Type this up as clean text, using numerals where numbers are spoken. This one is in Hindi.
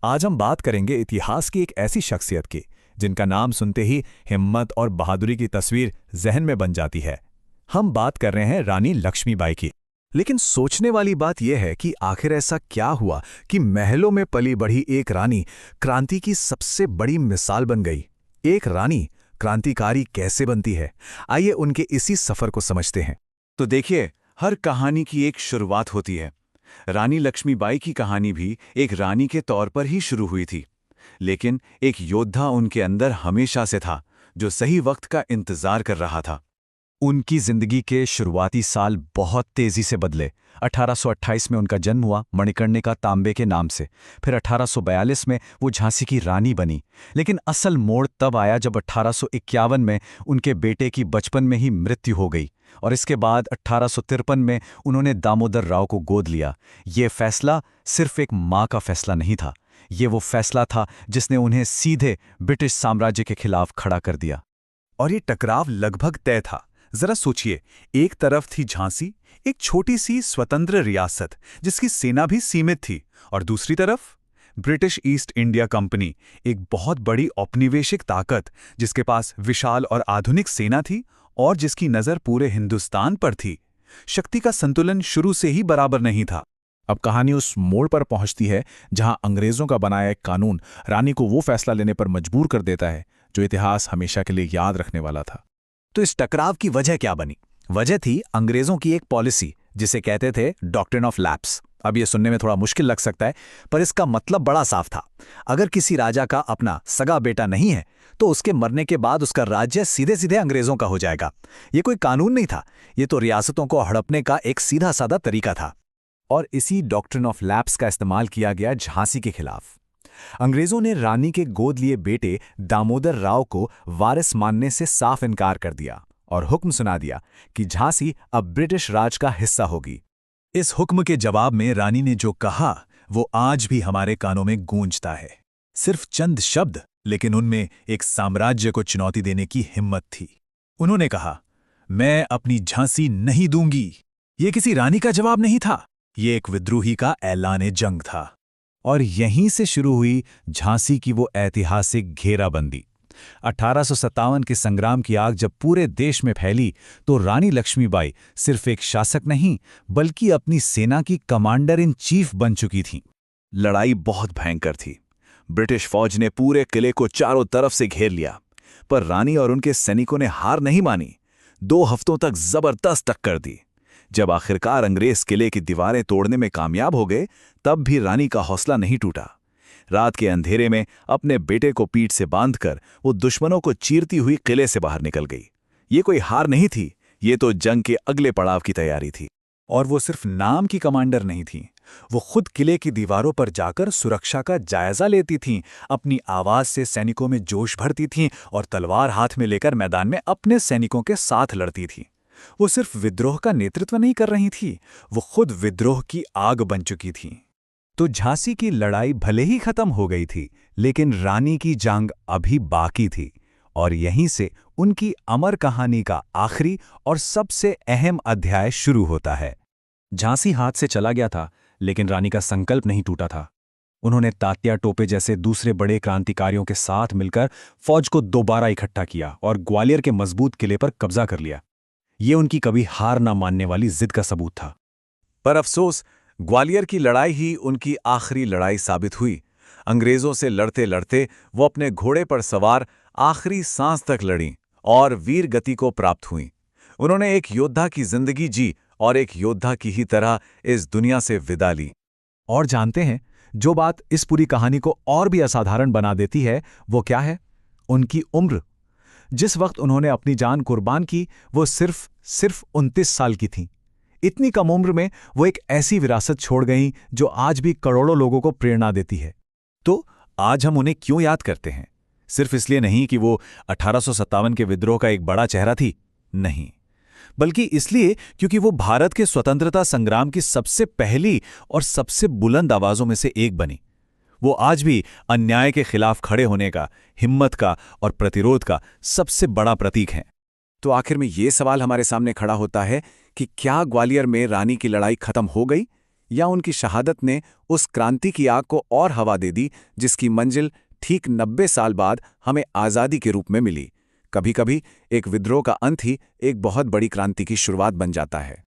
आज हम बात करेंगे इतिहास की एक ऐसी शख्सियत की जिनका नाम सुनते ही हिम्मत और बहादुरी की तस्वीर जहन में बन जाती है। हम बात कर रहे हैं रानी लक्ष्मीबाई की। लेकिन सोचने वाली बात यह है कि आखिर ऐसा क्या हुआ कि महलों में पली बढ़ी एक रानी क्रांति की सबसे बड़ी मिसाल बन गई। एक रानी क्रांतिकारी कैसे बनती है, आइए उनके इसी सफर को समझते हैं। तो देखिए, हर कहानी की एक शुरुआत होती है। रानी लक्ष्मीबाई की कहानी भी एक रानी के तौर पर ही शुरू हुई थी, लेकिन एक योद्धा उनके अंदर हमेशा से था जो सही वक्त का इंतजार कर रहा था। उनकी जिंदगी के शुरुआती साल बहुत तेजी से बदले। 1828 में उनका जन्म हुआ मणिकर्णिका तांबे के नाम से। फिर 1842 में वो झांसी की रानी बनी। लेकिन असल मोड़ तब आया जब 1851 में उनके बेटे की बचपन में ही मृत्यु हो गई, और इसके बाद 1853 में उन्होंने दामोदर राव को गोद लिया। ये फैसला सिर्फ एक माँ का फैसला नहीं था, ये वो फैसला था जिसने उन्हें सीधे ब्रिटिश साम्राज्य के खिलाफ खड़ा कर दिया। और ये टकराव लगभग तय था। जरा सोचिए, एक तरफ थी झांसी, एक छोटी सी स्वतंत्र रियासत जिसकी सेना भी सीमित थी, और दूसरी तरफ ब्रिटिश ईस्ट इंडिया कंपनी, एक बहुत बड़ी औपनिवेशिक ताकत जिसके पास विशाल और आधुनिक सेना थी और जिसकी नजर पूरे हिंदुस्तान पर थी। शक्ति का संतुलन शुरू से ही बराबर नहीं था। अब कहानी उस मोड़ पर पहुंचती है जहां अंग्रेजों का बनाया एक कानून रानी को वो फैसला लेने पर मजबूर कर देता है जो इतिहास हमेशा के लिए याद रखने वाला था। तो इस टकराव की वजह क्या बनी? वजह थी अंग्रेजों की एक पॉलिसी जिसे कहते थे डॉक्ट्रिन ऑफ लैप्स। अब यह सुनने में थोड़ा मुश्किल लग सकता है, पर इसका मतलब बड़ा साफ था। अगर किसी राजा का अपना सगा बेटा नहीं है तो उसके मरने के बाद उसका राज्य सीधे सीधे अंग्रेजों का हो जाएगा। यह कोई कानून नहीं था, यह तो रियासतों को हड़पने का एक सीधा साधा तरीका था। और इसी डॉक्ट्रिन ऑफ लैप्स का इस्तेमाल किया गया झांसी के खिलाफ। अंग्रेजों ने रानी के गोद लिए बेटे दामोदर राव को वारिस मानने से साफ इनकार कर दिया और हुक्म सुना दिया कि झांसी अब ब्रिटिश राज का हिस्सा होगी। इस हुक्म के जवाब में रानी ने जो कहा वो आज भी हमारे कानों में गूंजता है। सिर्फ चंद शब्द, लेकिन उनमें एक साम्राज्य को चुनौती देने की हिम्मत थी। उन्होंने कहा, मैं अपनी झांसी नहीं दूंगी। ये किसी रानी का जवाब नहीं था, ये एक विद्रोही का ऐलान जंग था। और यहीं से शुरू हुई झांसी की वो ऐतिहासिक घेराबंदी। 1857 के संग्राम की आग जब पूरे देश में फैली तो रानी लक्ष्मीबाई सिर्फ एक शासक नहीं बल्कि अपनी सेना की कमांडर इन चीफ बन चुकी थीं। लड़ाई बहुत भयंकर थी। ब्रिटिश फौज ने पूरे किले को चारों तरफ से घेर लिया, पर रानी और उनके सैनिकों ने हार नहीं मानी। 2 हफ्तों तक जबरदस्त टक्कर दी। जब आखिरकार अंग्रेज किले की दीवारें तोड़ने में कामयाब हो गए, तब भी रानी का हौसला नहीं टूटा। रात के अंधेरे में अपने बेटे को पीठ से बांधकर वो दुश्मनों को चीरती हुई किले से बाहर निकल गई। ये कोई हार नहीं थी, ये तो जंग के अगले पड़ाव की तैयारी थी। और वो सिर्फ नाम की कमांडर नहीं थी, वो खुद किले की दीवारों पर जाकर सुरक्षा का जायजा लेती थीं, अपनी आवाज से सैनिकों में जोश भरती थीं और तलवार हाथ में लेकर मैदान में अपने सैनिकों के साथ लड़ती थीं। वो सिर्फ विद्रोह का नेतृत्व नहीं कर रही थी, वो खुद विद्रोह की आग बन चुकी थी। तो झांसी की लड़ाई भले ही खत्म हो गई थी, लेकिन रानी की जंग अभी बाकी थी, और यहीं से उनकी अमर कहानी का आखिरी और सबसे अहम अध्याय शुरू होता है। झांसी हाथ से चला गया था, लेकिन रानी का संकल्प नहीं टूटा था। उन्होंने तात्या टोपे जैसे दूसरे बड़े क्रांतिकारियों के साथ मिलकर फौज को दोबारा इकट्ठा किया और ग्वालियर के मजबूत किले पर कब्जा कर लिया। ये उनकी कभी हार ना मानने वाली जिद का सबूत था। पर अफसोस, ग्वालियर की लड़ाई ही उनकी आखिरी लड़ाई साबित हुई। अंग्रेजों से लड़ते लड़ते वो अपने घोड़े पर सवार आखिरी सांस तक लड़ी और वीर गति को प्राप्त हुई। उन्होंने एक योद्धा की जिंदगी जी और एक योद्धा की ही तरह इस दुनिया से विदा ली। और जानते हैं, जो बात इस पूरी कहानी को और भी असाधारण बना देती है वो क्या है? उनकी उम्र। जिस वक्त उन्होंने अपनी जान कुर्बान की वो सिर्फ 29 साल की थीं। इतनी कम उम्र में वो एक ऐसी विरासत छोड़ गईं जो आज भी करोड़ों लोगों को प्रेरणा देती है। तो आज हम उन्हें क्यों याद करते हैं? सिर्फ इसलिए नहीं कि वो 1857 के विद्रोह का एक बड़ा चेहरा थी, नहीं, बल्कि इसलिए क्योंकि वो भारत के स्वतंत्रता संग्राम की सबसे पहली और सबसे बुलंद आवाजों में से एक बनी। वो आज भी अन्याय के खिलाफ खड़े होने का, हिम्मत का और प्रतिरोध का सबसे बड़ा प्रतीक हैं। तो आखिर में ये सवाल हमारे सामने खड़ा होता है कि क्या ग्वालियर में रानी की लड़ाई खत्म हो गई या उनकी शहादत ने उस क्रांति की आग को और हवा दे दी जिसकी मंजिल ठीक 90 साल बाद हमें आज़ादी के रूप में मिली। कभी-कभी एक विद्रोह का अंत ही एक बहुत बड़ी क्रांति की शुरुआत बन जाता है।